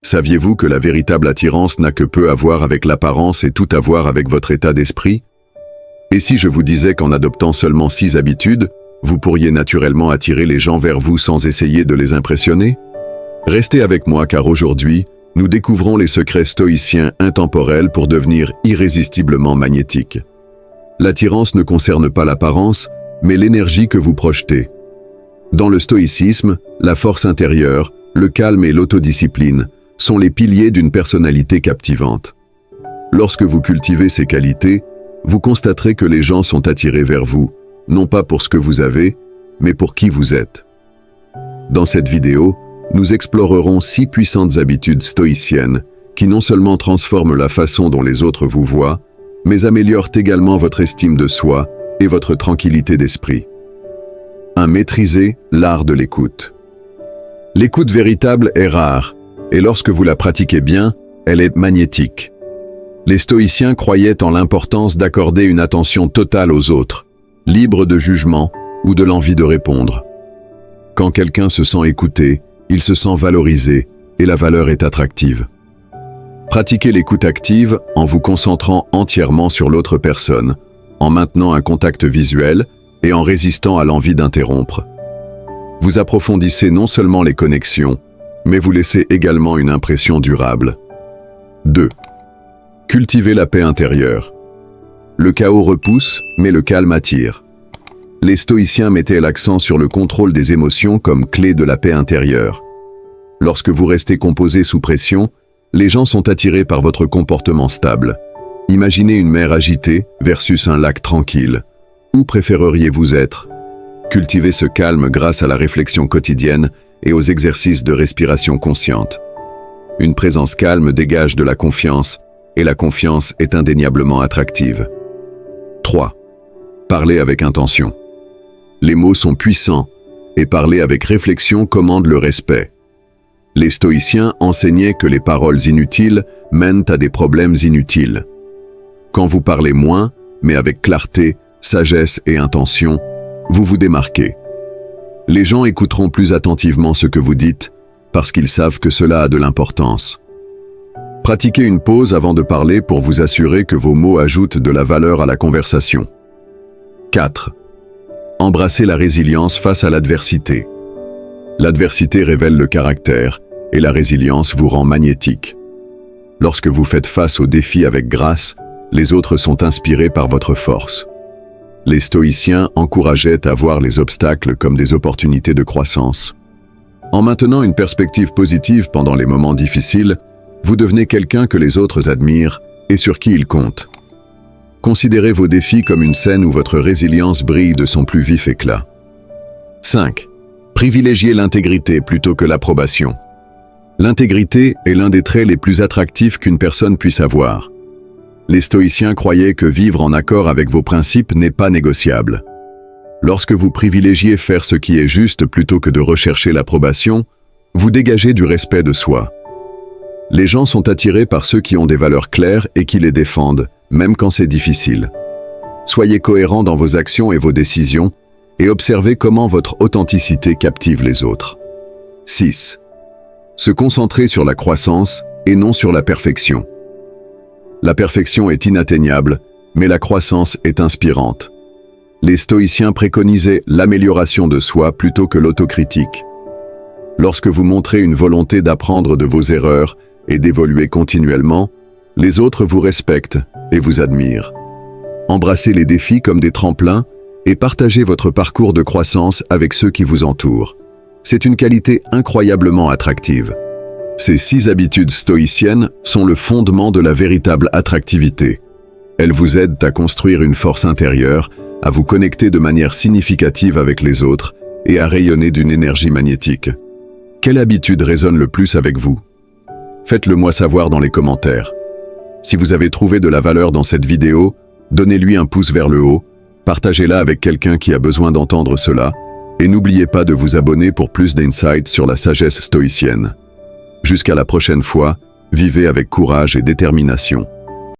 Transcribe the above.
Saviez-vous que la véritable attirance n'a que peu à voir avec l'apparence et tout à voir avec votre état d'esprit? Et si je vous disais qu'en adoptant seulement 6 habitudes, vous pourriez naturellement attirer les gens vers vous sans essayer de les impressionner? Restez avec moi car aujourd'hui, nous découvrons les secrets stoïciens intemporels pour devenir irrésistiblement magnétiques. L'attirance ne concerne pas l'apparence, mais l'énergie que vous projetez. Dans le stoïcisme, la force intérieure, le calme et l'autodiscipline sont les piliers d'une personnalité captivante. Lorsque vous cultivez ces qualités, vous constaterez que les gens sont attirés vers vous, non pas pour ce que vous avez, mais pour qui vous êtes. Dans cette vidéo, nous explorerons 6 puissantes habitudes stoïciennes qui non seulement transforment la façon dont les autres vous voient, mais améliorent également votre estime de soi et votre tranquillité d'esprit. 1. Maîtriser l'art de l'écoute. L'écoute véritable est rare, et lorsque vous la pratiquez bien, elle est magnétique. Les stoïciens croyaient en l'importance d'accorder une attention totale aux autres, libre de jugement ou de l'envie de répondre. Quand quelqu'un se sent écouté, il se sent valorisé et la valeur est attractive. Pratiquez l'écoute active en vous concentrant entièrement sur l'autre personne, en maintenant un contact visuel et en résistant à l'envie d'interrompre. Vous approfondissez non seulement les connexions, mais vous laissez également une impression durable. 2. Cultivez la paix intérieure. Le chaos repousse, mais le calme attire. Les stoïciens mettaient l'accent sur le contrôle des émotions comme clé de la paix intérieure. Lorsque vous restez composé sous pression, les gens sont attirés par votre comportement stable. Imaginez une mer agitée versus un lac tranquille. Où préféreriez-vous être? Cultivez ce calme grâce à la réflexion quotidienne et aux exercices de respiration consciente. Une présence calme dégage de la confiance, et la confiance est indéniablement attractive. 3. Parlez avec intention. Les mots sont puissants, et parler avec réflexion commande le respect. Les stoïciens enseignaient que les paroles inutiles mènent à des problèmes inutiles. Quand vous parlez moins, mais avec clarté, sagesse et intention, vous vous démarquez. Les gens écouteront plus attentivement ce que vous dites, parce qu'ils savent que cela a de l'importance. Pratiquez une pause avant de parler pour vous assurer que vos mots ajoutent de la valeur à la conversation. 4. Embrassez la résilience face à l'adversité. L'adversité révèle le caractère, et la résilience vous rend magnétique. Lorsque vous faites face aux défis avec grâce, les autres sont inspirés par votre force. Les stoïciens encourageaient à voir les obstacles comme des opportunités de croissance. En maintenant une perspective positive pendant les moments difficiles, vous devenez quelqu'un que les autres admirent et sur qui ils comptent. Considérez vos défis comme une scène où votre résilience brille de son plus vif éclat. 5. Privilégiez l'intégrité plutôt que l'approbation. L'intégrité est l'un des traits les plus attractifs qu'une personne puisse avoir. Les stoïciens croyaient que vivre en accord avec vos principes n'est pas négociable. Lorsque vous privilégiez faire ce qui est juste plutôt que de rechercher l'approbation, vous dégagez du respect de soi. Les gens sont attirés par ceux qui ont des valeurs claires et qui les défendent, même quand c'est difficile. Soyez cohérents dans vos actions et vos décisions, et observez comment votre authenticité captive les autres. 6. Se concentrer sur la croissance et non sur la perfection. La perfection est inatteignable, mais la croissance est inspirante. Les stoïciens préconisaient l'amélioration de soi plutôt que l'autocritique. Lorsque vous montrez une volonté d'apprendre de vos erreurs et d'évoluer continuellement, les autres vous respectent et vous admirent. Embrassez les défis comme des tremplins et partagez votre parcours de croissance avec ceux qui vous entourent. C'est une qualité incroyablement attractive. Ces 6 habitudes stoïciennes sont le fondement de la véritable attractivité. Elles vous aident à construire une force intérieure, à vous connecter de manière significative avec les autres et à rayonner d'une énergie magnétique. Quelle habitude résonne le plus avec vous? Faites-le moi savoir dans les commentaires. Si vous avez trouvé de la valeur dans cette vidéo, donnez-lui un pouce vers le haut, partagez-la avec quelqu'un qui a besoin d'entendre cela, et n'oubliez pas de vous abonner pour plus d'insights sur la sagesse stoïcienne. Jusqu'à la prochaine fois, vivez avec courage et détermination.